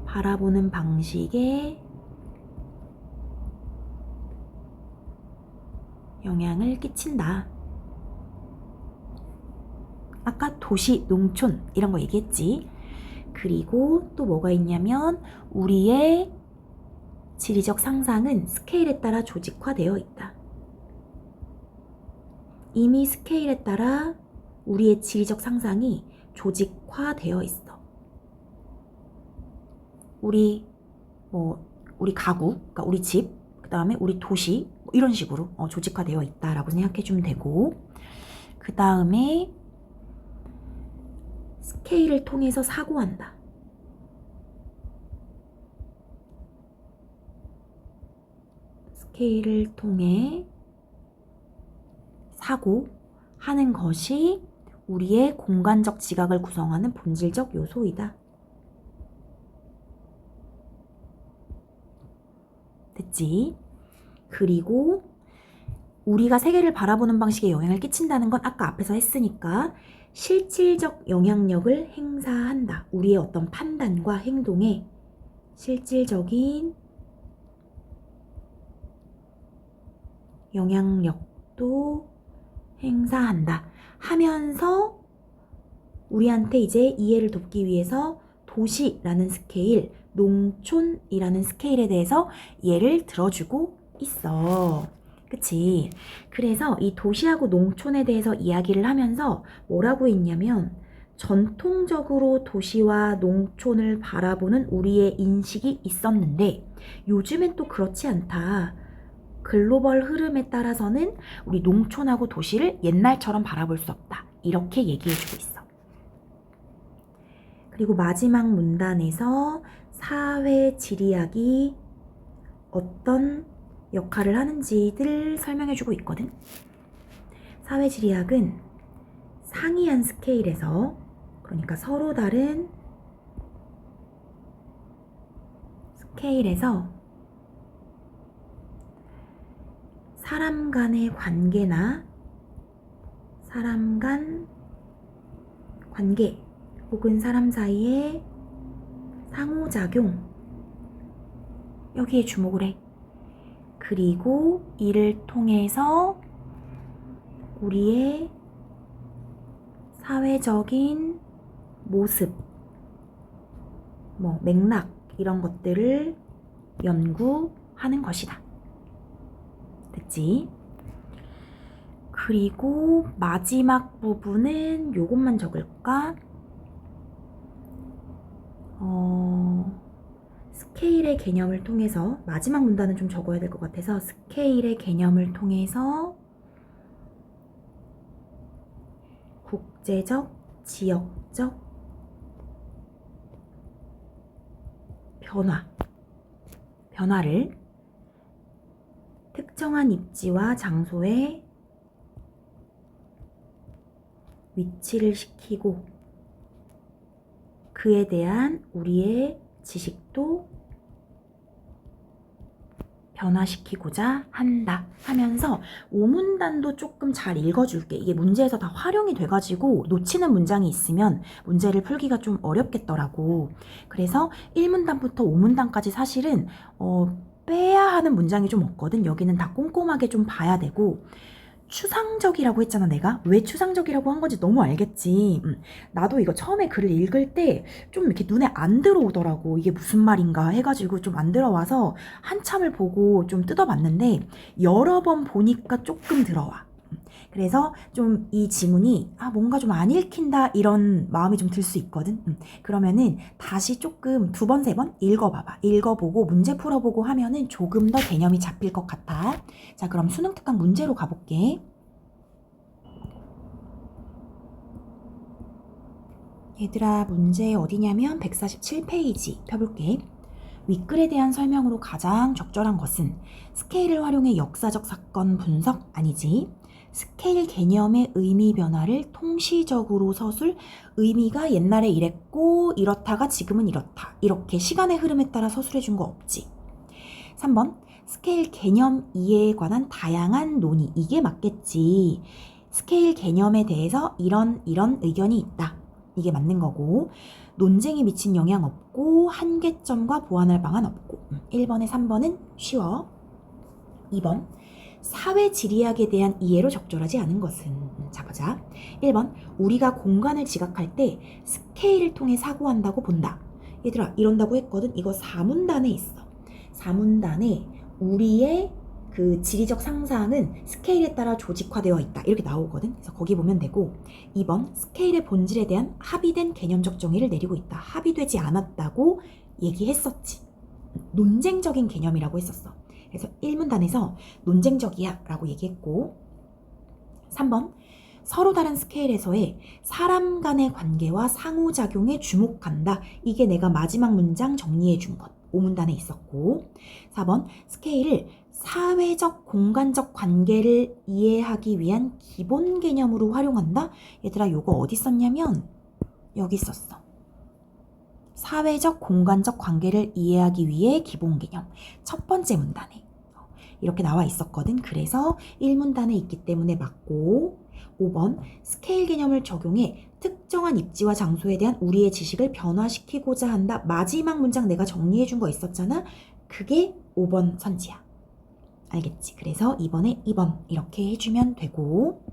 바라보는 방식에 영향을 끼친다. 아까 도시, 농촌 이런 거 얘기했지. 그리고 또 뭐가 있냐면 우리의 지리적 상상은 스케일에 따라 조직화되어 있다. 이미 스케일에 따라 우리의 지리적 상상이 조직화되어 있어. 우리 가구, 그러니까 우리 집, 그 다음에 우리 도시 이런 식으로 조직화되어 있다라고 생각해주면 되고, 그 다음에 스케일을 통해서 사고한다. 스케일을 통해 사고하는 것이 우리의 공간적 지각을 구성하는 본질적 요소이다. 됐지? 그리고 우리가 세계를 바라보는 방식에 영향을 끼친다는 건 아까 앞에서 했으니까 실질적 영향력을 행사한다. 우리의 어떤 판단과 행동에 실질적인 영향력도 행사한다 하면서 우리한테 이제 이해를 돕기 위해서 도시라는 스케일, 농촌이라는 스케일에 대해서 예를 들어주고 있어. 그치? 그래서 이 도시하고 농촌에 대해서 이야기를 하면서 뭐라고 했냐면 전통적으로 도시와 농촌을 바라보는 우리의 인식이 있었는데 요즘엔 또 그렇지 않다. 글로벌 흐름에 따라서는 우리 농촌하고 도시를 옛날처럼 바라볼 수 없다. 이렇게 얘기해주고 있어. 그리고 마지막 문단에서 사회지리학이 어떤 역할을 하는지를 설명해주고 있거든. 사회지리학은 상이한 스케일에서, 그러니까 서로 다른 스케일에서 사람 간의 관계나 사람 간 관계 혹은 사람 사이의 상호작용 여기에 주목을 해. 그리고 이를 통해서 우리의 사회적인 모습, 맥락 이런 것들을 연구하는 것이다. 됐지? 그리고 마지막 부분은 요것만 적을까? 스케일의 개념을 통해서 마지막 문단은 좀 적어야 될 것 같아서 스케일의 개념을 통해서 국제적, 지역적 변화를 특정한 입지와 장소에 위치를 시키고 그에 대한 우리의 지식도 변화시키고자 한다 하면서 오문단도 조금 잘 읽어줄게. 이게 문제에서 다 활용이 돼가지고 놓치는 문장이 있으면 문제를 풀기가 좀 어렵겠더라고. 그래서 1문단부터 5문단까지 사실은 빼야 하는 문장이 좀 없거든. 여기는 다 꼼꼼하게 좀 봐야 되고 추상적이라고 했잖아. 내가 왜 추상적이라고 한 건지 너무 알겠지. 나도 이거 처음에 글을 읽을 때 좀 이렇게 눈에 안 들어오더라고. 이게 무슨 말인가 해가지고 좀 안 들어와서 한참을 보고 좀 뜯어봤는데 여러 번 보니까 조금 들어와. 그래서 좀 이 지문이 뭔가 좀 안 읽힌다 이런 마음이 좀 들 수 있거든. 그러면은 다시 조금 2번, 3번 읽어봐봐. 읽어보고 문제 풀어보고 하면은 조금 더 개념이 잡힐 것 같아. 자, 그럼 수능 특강 문제로 가볼게. 얘들아, 문제 어디냐면 147페이지 펴볼게. 윗글에 대한 설명으로 가장 적절한 것은 스케일을 활용해 역사적 사건 분석 아니지. 스케일 개념의 의미 변화를 통시적으로 서술, 의미가 옛날에 이랬고 이렇다가 지금은 이렇다. 이렇게 시간의 흐름에 따라 서술해 준 거 없지. 3번, 스케일 개념 이해에 관한 다양한 논의. 이게 맞겠지. 스케일 개념에 대해서 이런 의견이 있다. 이게 맞는 거고, 논쟁에 미친 영향 없고 한계점과 보완할 방안 없고. 1번에 3번은 쉬워. 2번, 사회지리학에 대한 이해로 적절하지 않은 것은. 자, 보자. 1번, 우리가 공간을 지각할 때 스케일을 통해 사고한다고 본다. 얘들아, 이런다고 했거든. 이거 4문단에 있어. 4문단에 우리의 그 지리적 상상은 스케일에 따라 조직화되어 있다. 이렇게 나오거든. 그래서 거기 보면 되고. 2번, 스케일의 본질에 대한 합의된 개념적 정의를 내리고 있다. 합의되지 않았다고 얘기했었지. 논쟁적인 개념이라고 했었어. 그래서 1문단에서 논쟁적이야 라고 얘기했고. 3번, 서로 다른 스케일에서의 사람 간의 관계와 상호작용에 주목한다. 이게 내가 마지막 문장 정리해 준 것. 5문단에 있었고. 4번, 스케일을 사회적 공간적 관계를 이해하기 위한 기본 개념으로 활용한다. 얘들아, 요거 어디 썼냐면 여기 썼어. 사회적 공간적 관계를 이해하기 위해 기본 개념. 첫 번째 문단에 이렇게 나와 있었거든. 그래서 1문단에 있기 때문에 맞고. 5번, 스케일 개념을 적용해 특정한 입지와 장소에 대한 우리의 지식을 변화시키고자 한다. 마지막 문장 내가 정리해 준 거 있었잖아. 그게 5번 선지야. 알겠지? 그래서 2번에 2번 이렇게 해주면 되고,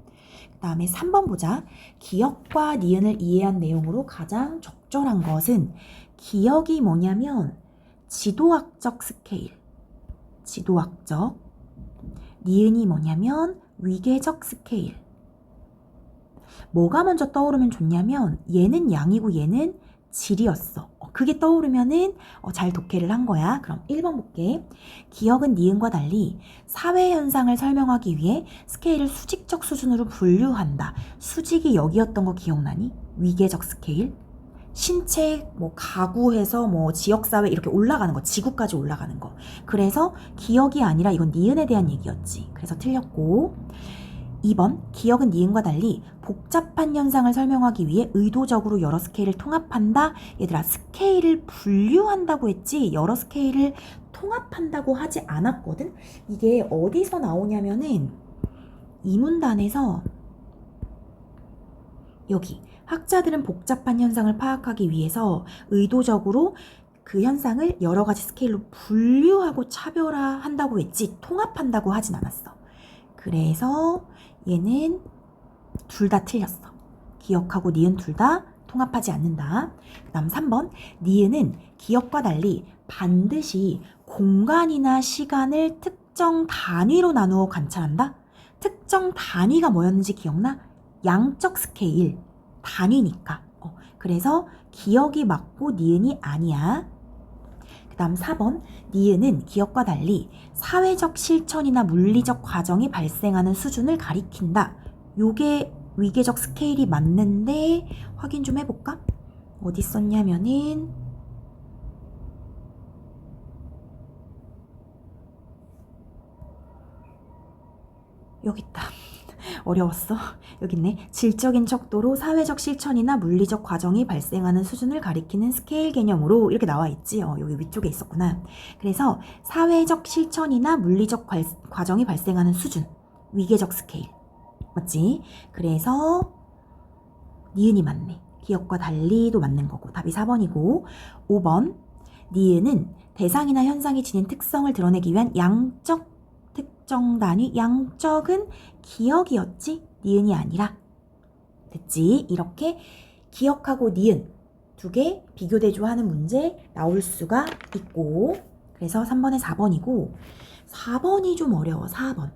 그 다음에 3번 보자. 기억과 니은을 이해한 내용으로 가장 적절한 것은, 기억이 뭐냐면 지도학적 스케일, 지도학적. 니은이 뭐냐면 위계적 스케일. 뭐가 먼저 떠오르면 좋냐면 얘는 양이고 얘는 질이었어. 그게 떠오르면은 잘 독해를 한 거야. 그럼 1번 볼게. 기억은 니은과 달리 사회 현상을 설명하기 위해 스케일을 수직적 수준으로 분류한다. 수직이 여기였던 거 기억나니? 위계적 스케일. 신체 가구에서 지역사회 이렇게 올라가는 거, 지구까지 올라가는 거. 그래서 기억이 아니라 이건 니은에 대한 얘기였지. 그래서 틀렸고. 2번, 기억은 니은과 달리 복잡한 현상을 설명하기 위해 의도적으로 여러 스케일을 통합한다. 얘들아, 스케일을 분류한다고 했지 여러 스케일을 통합한다고 하지 않았거든. 이게 어디서 나오냐면은 이 문단에서 여기 학자들은 복잡한 현상을 파악하기 위해서 의도적으로 그 현상을 여러 가지 스케일로 분류하고 차별화한다고 했지 통합한다고 하진 않았어. 그래서 얘는 둘 다 틀렸어. 기억하고 니은 둘 다 통합하지 않는다. 그 다음 3번, 니은은 기억과 달리 반드시 공간이나 시간을 특정 단위로 나누어 관찰한다. 특정 단위가 뭐였는지 기억나? 양적 스케일, 단위니까. 그래서 기억이 맞고 니은이 아니야. 그 다음 4번, 니은은 기억과 달리 사회적 실천이나 물리적 과정이 발생하는 수준을 가리킨다. 요게 위계적 스케일이 맞는데 확인 좀 해볼까? 어디 썼냐면은 여기 있다. 어려웠어. 여기 있네. 질적인 척도로 사회적 실천이나 물리적 과정이 발생하는 수준을 가리키는 스케일 개념으로 이렇게 나와 있지. 여기 위쪽에 있었구나. 그래서 사회적 실천이나 물리적 과정이 발생하는 수준, 위계적 스케일. 맞지? 그래서 니은이 맞네. 기억과 달리도 맞는 거고. 답이 4번이고 5번, 니은은 대상이나 현상이 지닌 특성을 드러내기 위한 양적 특정 단위, 양적은 기억이었지? 니은이 아니라. 됐지? 이렇게 기억하고 니은 두 개 비교 대조하는 문제 나올 수가 있고, 그래서 3번에 4번이고 4번이 좀 어려워. 4번.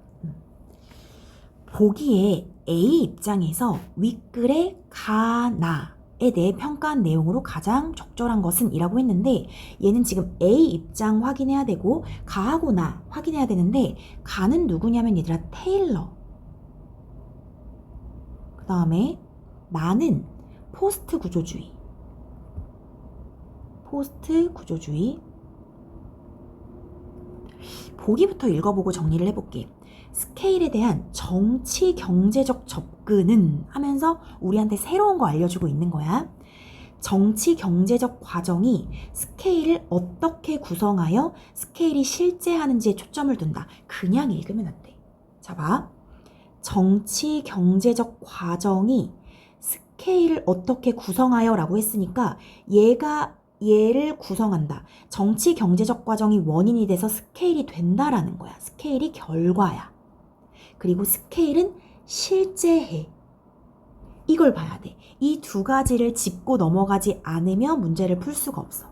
보기에 A 입장에서 윗글의 가나에 대해 평가한 내용으로 가장 적절한 것은 이라고 했는데 얘는 지금 A 입장 확인해야 되고 가하고 나 확인해야 되는데 가는 누구냐면 얘들아 테일러. 그 다음에 나는 포스트 구조주의. 포스트 구조주의. 보기부터 읽어보고 정리를 해볼게. 스케일에 대한 정치 경제적 접근은 하면서 우리한테 새로운 거 알려주고 있는 거야. 정치 경제적 과정이 스케일을 어떻게 구성하여 스케일이 실제 하는지에 초점을 둔다. 그냥 읽으면 안 돼. 자, 봐. 정치 경제적 과정이 스케일을 어떻게 구성하여 라고 했으니까 얘를 구성한다. 정치 경제적 과정이 원인이 돼서 스케일이 된다라는 거야. 스케일이 결과야. 그리고 스케일은 실제해. 이걸 봐야 돼. 이 두 가지를 짚고 넘어가지 않으면 문제를 풀 수가 없어.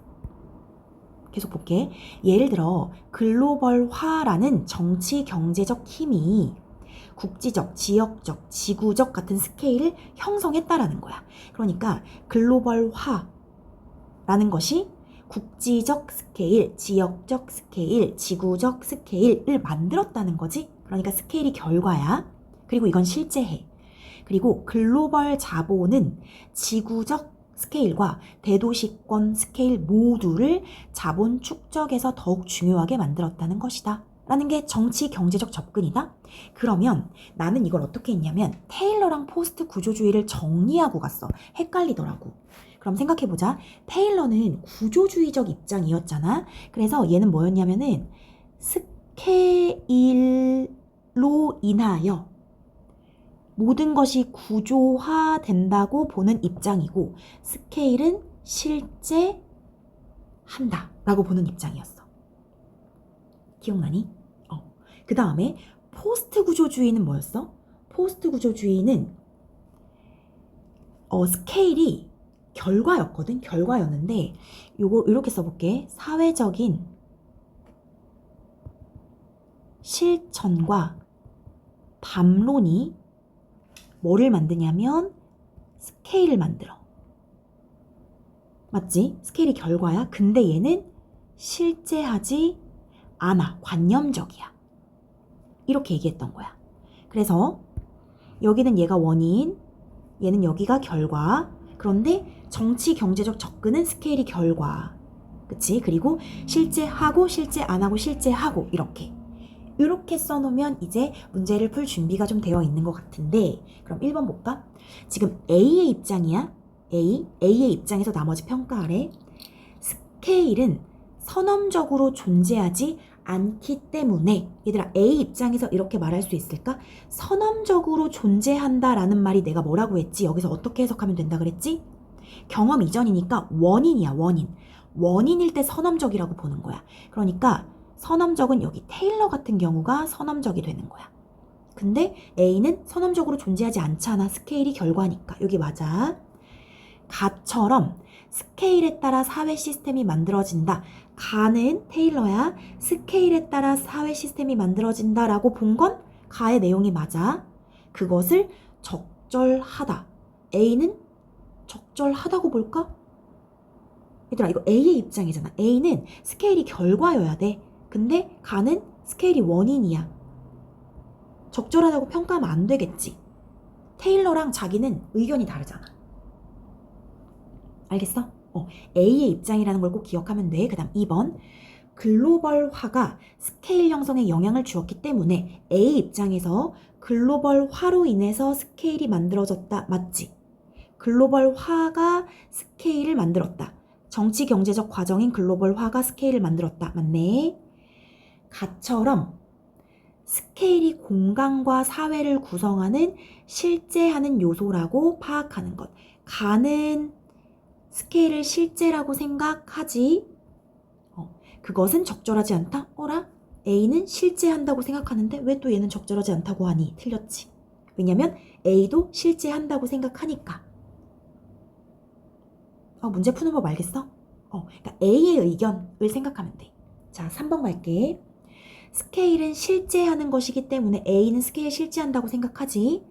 계속 볼게. 예를 들어 글로벌화라는 정치 경제적 힘이 국지적, 지역적, 지구적 같은 스케일을 형성했다라는 거야. 그러니까 글로벌화라는 것이 국지적 스케일, 지역적 스케일, 지구적 스케일을 만들었다는 거지. 그러니까 스케일이 결과야. 그리고 이건 실제해. 그리고 글로벌 자본은 지구적 스케일과 대도시권 스케일 모두를 자본 축적에서 더욱 중요하게 만들었다는 것이다. 라는 게 정치 경제적 접근이다. 그러면 나는 이걸 어떻게 했냐면 테일러랑 포스트 구조주의를 정리하고 갔어. 헷갈리더라고. 그럼 생각해보자. 테일러는 구조주의적 입장이었잖아. 그래서 얘는 뭐였냐면은 스케일로 인하여 모든 것이 구조화된다고 보는 입장이고 스케일은 실제 한다 라고 보는 입장이었어. 기억나니? 그 다음에 포스트 구조주의는 뭐였어? 포스트 구조주의는 스케일이 결과였거든? 결과였는데 요거 이렇게 써볼게. 사회적인 실천과 담론이 뭐를 만드냐면 스케일을 만들어. 맞지? 스케일이 결과야. 근데 얘는 실제하지 않아. 관념적이야. 이렇게 얘기했던 거야. 그래서 여기는 얘가 원인, 얘는 여기가 결과. 그런데 정치 경제적 접근은 스케일이 결과. 그치? 그리고 실제 하고 실제 안 하고 실제 하고 이렇게. 이렇게 써놓으면 이제 문제를 풀 준비가 좀 되어 있는 것 같은데, 그럼 1번 볼까? 지금 A의 입장이야. A의 입장에서 나머지 평가하래. 스케일은 선험적으로 존재하지 않기 때문에, 얘들아, A 입장에서 이렇게 말할 수 있을까? 선험적으로 존재한다라는 말이 내가 뭐라고 했지? 여기서 어떻게 해석하면 된다 그랬지? 경험 이전이니까 원인이야, 원인. 원인일 때 선험적이라고 보는 거야. 그러니까 선험적은 여기 테일러 같은 경우가 선험적이 되는 거야. 근데 A는 선험적으로 존재하지 않잖아. 스케일이 결과니까. 여기 맞아. 가처럼 스케일에 따라 사회 시스템이 만들어진다. 가는 테일러야. 스케일에 따라 사회 시스템이 만들어진다 라고 본 건 가의 내용이 맞아. 그것을 적절하다. A는 적절하다고 볼까? 얘들아, 이거 A의 입장이잖아. A는 스케일이 결과여야 돼. 근데 가는 스케일이 원인이야. 적절하다고 평가하면 안 되겠지. 테일러랑 자기는 의견이 다르잖아. 알겠어? A의 입장이라는 걸 꼭 기억하면 돼. 그 다음 2번. 글로벌화가 스케일 형성에 영향을 주었기 때문에 A 입장에서 글로벌화로 인해서 스케일이 만들어졌다. 맞지? 글로벌화가 스케일을 만들었다. 정치 경제적 과정인 글로벌화가 스케일을 만들었다. 맞네. 가처럼 스케일이 공간과 사회를 구성하는 실제하는 요소라고 파악하는 것. 가는 스케일을 실제라고 생각하지. 그것은 적절하지 않다? 어라? A는 실제한다고 생각하는데 왜 또 얘는 적절하지 않다고 하니? 틀렸지. 왜냐면 A도 실제한다고 생각하니까. 문제 푸는 법 알겠어? 그러니까 A의 의견을 생각하면 돼. 자, 3번 갈게. 스케일은 실제하는 것이기 때문에 A는 스케일 실제한다고 생각하지.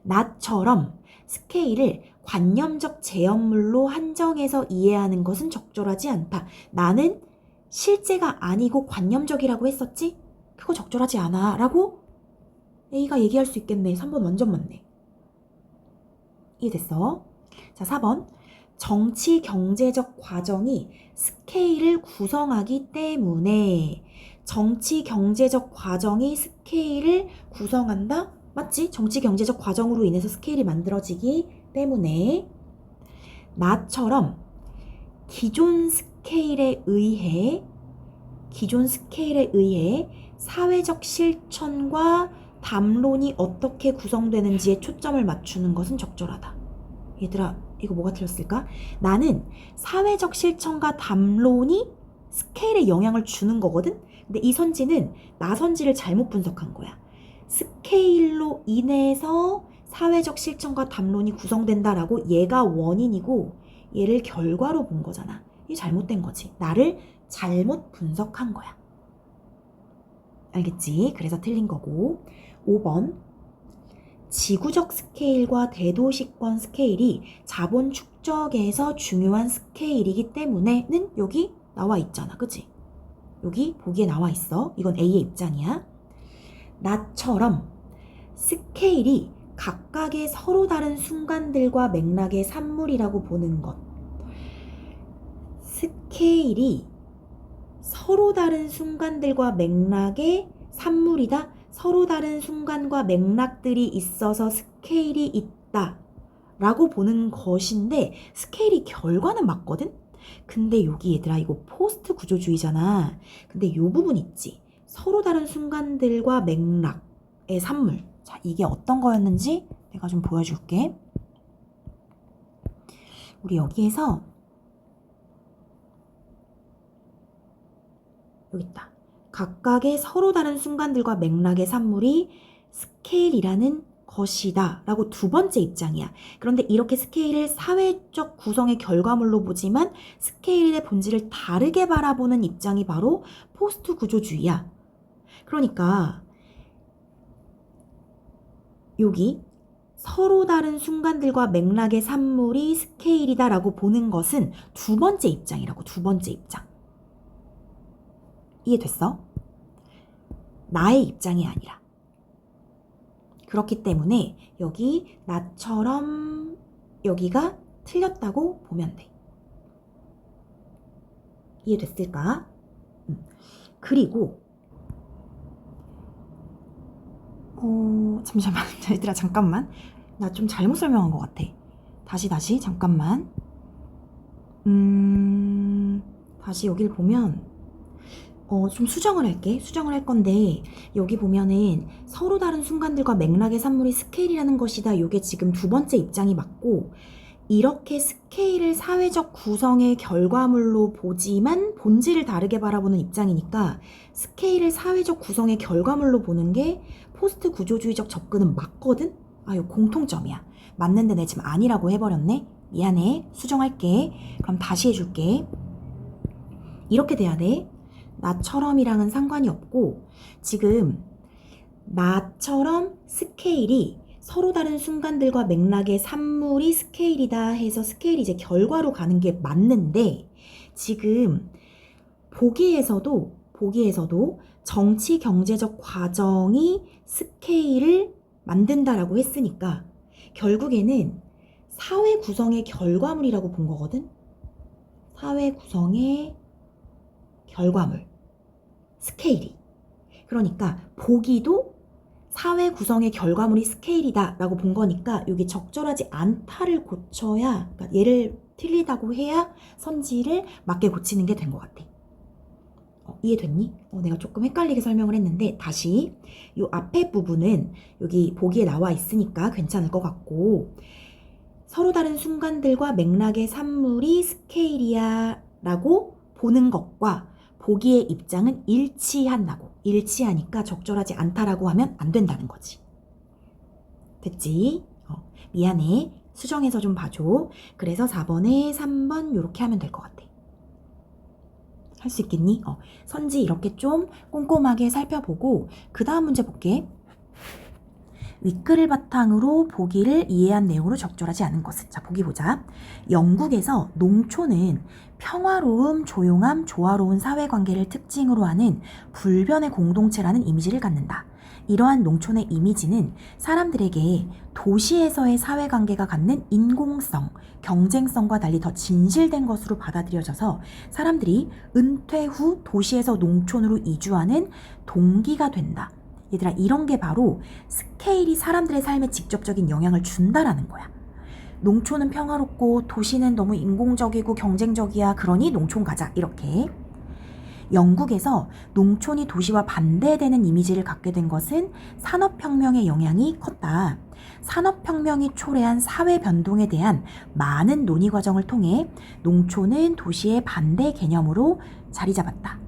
나처럼 스케일을 관념적 제한물로 한정해서 이해하는 것은 적절하지 않다. 나는 실제가 아니고 관념적이라고 했었지? 그거 적절하지 않아. 라고 A가 얘기할 수 있겠네. 3번 완전 맞네. 이해됐어? 자, 4번. 정치 경제적 과정이 스케일을 구성하기 때문에. 정치 경제적 과정이 스케일을 구성한다? 맞지? 정치 경제적 과정으로 인해서 스케일이 만들어지기 때문에. 나처럼 기존 스케일에 의해 사회적 실천과 담론이 어떻게 구성되는지에 초점을 맞추는 것은 적절하다. 얘들아, 이거 뭐가 틀렸을까? 나는 사회적 실천과 담론이 스케일에 영향을 주는 거거든? 근데 이 선지는 나 선지를 잘못 분석한 거야. 스케일로 인해서 사회적 실천과 담론이 구성된다라고 얘가 원인이고 얘를 결과로 본 거잖아. 이게 잘못된 거지. 나를 잘못 분석한 거야. 알겠지? 그래서 틀린 거고. 5번. 지구적 스케일과 대도시권 스케일이 자본 축적에서 중요한 스케일이기 때문에는 여기 나와 있잖아. 그치? 여기 보기에 나와 있어. 이건 A의 입장이야. 나처럼 스케일이 각각의 서로 다른 순간들과 맥락의 산물이라고 보는 것. 스케일이 서로 다른 순간들과 맥락의 산물이다. 서로 다른 순간과 맥락들이 있어서 스케일이 있다 라고 보는 것인데 스케일이 결과는 맞거든? 근데 여기 얘들아 이거 포스트 구조주의잖아. 근데 이 부분 있지. 서로 다른 순간들과 맥락의 산물. 자, 이게 어떤 거였는지 내가 좀 보여줄게. 우리 여기에서 여기 있다. 각각의 서로 다른 순간들과 맥락의 산물이 스케일이라는 것이다 라고 두 번째 입장이야. 그런데 이렇게 스케일을 사회적 구성의 결과물로 보지만 스케일의 본질을 다르게 바라보는 입장이 바로 포스트 구조주의야. 그러니까 여기 서로 다른 순간들과 맥락의 산물이 스케일이다 라고 보는 것은 두 번째 입장이라고. 두 번째 입장. 이해됐어? 나의 입장이 아니라. 그렇기 때문에 여기 나처럼 여기가 틀렸다고 보면 돼. 이해됐을까? 그리고 잠시만. 얘들아, 잠깐만. 나 좀 잘못 설명한 것 같아. 다시, 잠깐만. 다시 여기를 보면, 좀 수정을 할게. 수정을 할 건데, 여기 보면은 서로 다른 순간들과 맥락의 산물이 스케일이라는 것이다. 요게 지금 두 번째 입장이 맞고, 이렇게 스케일을 사회적 구성의 결과물로 보지만 본질을 다르게 바라보는 입장이니까 스케일을 사회적 구성의 결과물로 보는 게 포스트 구조주의적 접근은 맞거든? 이거 공통점이야. 맞는데 내 지금 아니라고 해버렸네? 미안해. 수정할게. 그럼 다시 해줄게. 이렇게 돼야 돼. 나처럼이랑은 상관이 없고 지금 나처럼 스케일이 서로 다른 순간들과 맥락의 산물이 스케일이다 해서 스케일이 이제 결과로 가는 게 맞는데 지금 보기에서도 정치 경제적 과정이 스케일을 만든다라고 했으니까 결국에는 사회 구성의 결과물이라고 본 거거든. 사회 구성의 결과물 스케일이. 그러니까 보기도 사회 구성의 결과물이 스케일이다 라고 본 거니까 여기 적절하지 않다를 고쳐야, 그러니까 얘를 틀리다고 해야 선지를 맞게 고치는 게 된 것 같아. 이해됐니? 내가 조금 헷갈리게 설명을 했는데 다시 이 앞에 부분은 여기 보기에 나와 있으니까 괜찮을 것 같고 서로 다른 순간들과 맥락의 산물이 스케일이야 라고 보는 것과 보기의 입장은 일치한다고. 일치하니까 적절하지 않다라고 하면 안 된다는 거지. 됐지? 미안해. 수정해서 좀 봐줘. 그래서 4번에 3번 이렇게 하면 될 것 같아. 할 수 있겠니? 선지 이렇게 좀 꼼꼼하게 살펴보고 그 다음 문제 볼게. 윗글을 바탕으로 보기를 이해한 내용으로 적절하지 않은 것은. 자, 보기 보자. 영국에서 농촌은 평화로움, 조용함, 조화로운 사회관계를 특징으로 하는 불변의 공동체라는 이미지를 갖는다. 이러한 농촌의 이미지는 사람들에게 도시에서의 사회관계가 갖는 인공성, 경쟁성과 달리 더 진실된 것으로 받아들여져서 사람들이 은퇴 후 도시에서 농촌으로 이주하는 동기가 된다. 얘들아, 이런 게 바로 스케일이 사람들의 삶에 직접적인 영향을 준다라는 거야. 농촌은 평화롭고 도시는 너무 인공적이고 경쟁적이야. 그러니 농촌 가자. 이렇게. 영국에서 농촌이 도시와 반대되는 이미지를 갖게 된 것은 산업혁명의 영향이 컸다. 산업혁명이 초래한 사회 변동에 대한 많은 논의 과정을 통해 농촌은 도시의 반대 개념으로 자리 잡았다.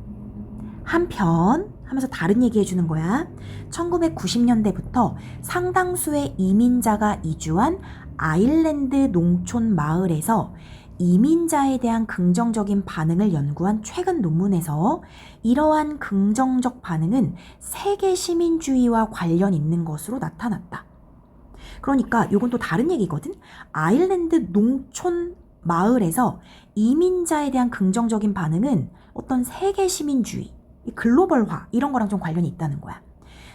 한편 하면서 다른 얘기 해주는 거야. 1990년대부터 상당수의 이민자가 이주한 아일랜드 농촌 마을에서 이민자에 대한 긍정적인 반응을 연구한 최근 논문에서 이러한 긍정적 반응은 세계 시민주의와 관련 있는 것으로 나타났다. 그러니까 이건 또 다른 얘기거든. 아일랜드 농촌 마을에서 이민자에 대한 긍정적인 반응은 어떤 세계 시민주의, 글로벌화 이런 거랑 좀 관련이 있다는 거야.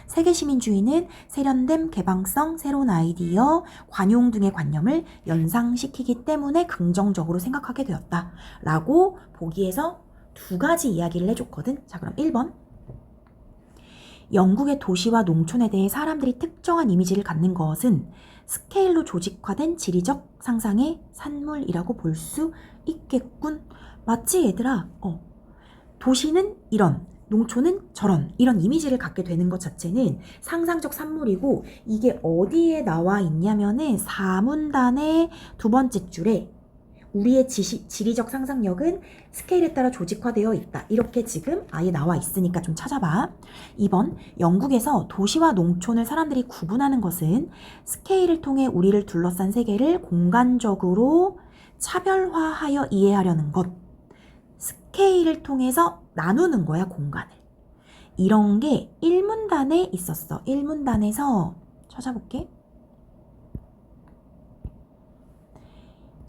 세계시민주의는 세련됨, 개방성, 새로운 아이디어, 관용 등의 관념을 연상시키기 때문에 긍정적으로 생각하게 되었다 라고 보기에서 두 가지 이야기를 해줬거든. 자, 그럼 1번. 영국의 도시와 농촌에 대해 사람들이 특정한 이미지를 갖는 것은 스케일로 조직화된 지리적 상상의 산물이라고 볼 수 있겠군. 맞지, 얘들아? 도시는 이런, 농촌은 저런, 이런 이미지를 갖게 되는 것 자체는 상상적 산물이고, 이게 어디에 나와 있냐면은 4문단의 두 번째 줄에 우리의 지리적 상상력은 스케일에 따라 조직화되어 있다. 이렇게 지금 아예 나와 있으니까 좀 찾아봐. 2번, 영국에서 도시와 농촌을 사람들이 구분하는 것은 스케일을 통해 우리를 둘러싼 세계를 공간적으로 차별화하여 이해하려는 것. 스케일을 통해서 나누는 거야, 공간을. 이런 게 1문단에 있었어. 1문단에서 찾아볼게.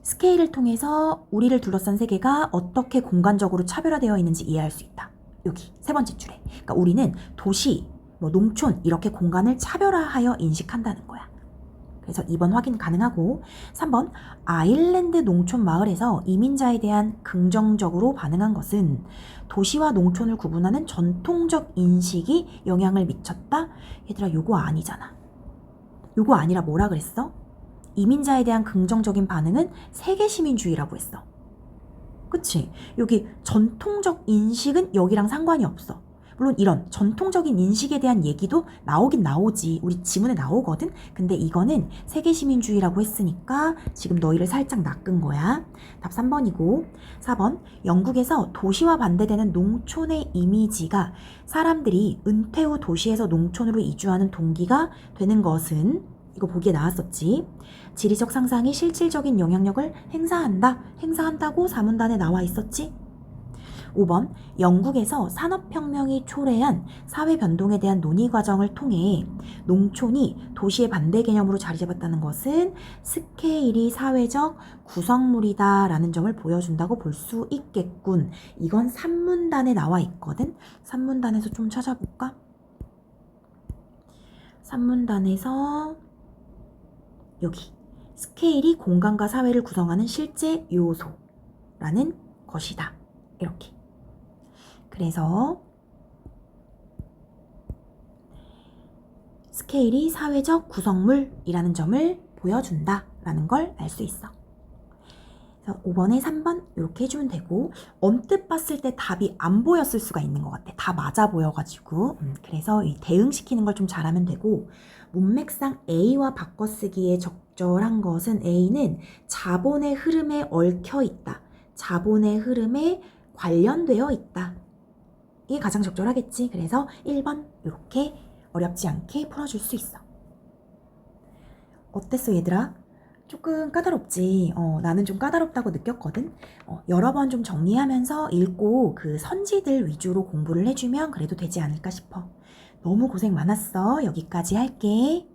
스케일을 통해서 우리를 둘러싼 세계가 어떻게 공간적으로 차별화되어 있는지 이해할 수 있다. 여기 세 번째 줄에. 그러니까 우리는 도시, 농촌 이렇게 공간을 차별화하여 인식한다는 거야. 그래서 2번 확인 가능하고, 3번 아일랜드 농촌 마을에서 이민자에 대한 긍정적으로 반응한 것은 도시와 농촌을 구분하는 전통적 인식이 영향을 미쳤다. 얘들아, 요거 아니잖아. 요거 아니라 뭐라 그랬어? 이민자에 대한 긍정적인 반응은 세계시민주의라고 했어. 그치? 여기 전통적 인식은 여기랑 상관이 없어. 물론 이런 전통적인 인식에 대한 얘기도 나오긴 나오지. 우리 지문에 나오거든? 근데 이거는 세계시민주의라고 했으니까 지금 너희를 살짝 낚은 거야. 답 3번이고 4번 영국에서 도시와 반대되는 농촌의 이미지가 사람들이 은퇴 후 도시에서 농촌으로 이주하는 동기가 되는 것은 이거 보기에 나왔었지. 지리적 상상이 실질적인 영향력을 행사한다고 사문단에 나와 있었지. 5번 영국에서 산업혁명이 초래한 사회변동에 대한 논의 과정을 통해 농촌이 도시의 반대 개념으로 자리 잡았다는 것은 스케일이 사회적 구성물이다 라는 점을 보여준다고 볼 수 있겠군. 이건 산문단에 나와 있거든. 산문단에서 좀 찾아볼까? 산문단에서 여기 스케일이 공간과 사회를 구성하는 실제 요소라는 것이다. 이렇게. 그래서 스케일이 사회적 구성물이라는 점을 보여준다라는 걸 알 수 있어. 그래서 5번에 3번 이렇게 해주면 되고 언뜻 봤을 때 답이 안 보였을 수가 있는 것 같아. 다 맞아 보여가지고 그래서 이 대응시키는 걸 좀 잘하면 되고 문맥상 A와 바꿔쓰기에 적절한 것은 A는 자본의 흐름에 얽혀 있다. 자본의 흐름에 관련되어 있다. 이게 가장 적절하겠지. 그래서 1번 이렇게 어렵지 않게 풀어줄 수 있어. 어땠어 얘들아? 조금 까다롭지? 나는 좀 까다롭다고 느꼈거든. 여러 번 좀 정리하면서 읽고 그 선지들 위주로 공부를 해주면 그래도 되지 않을까 싶어. 너무 고생 많았어. 여기까지 할게.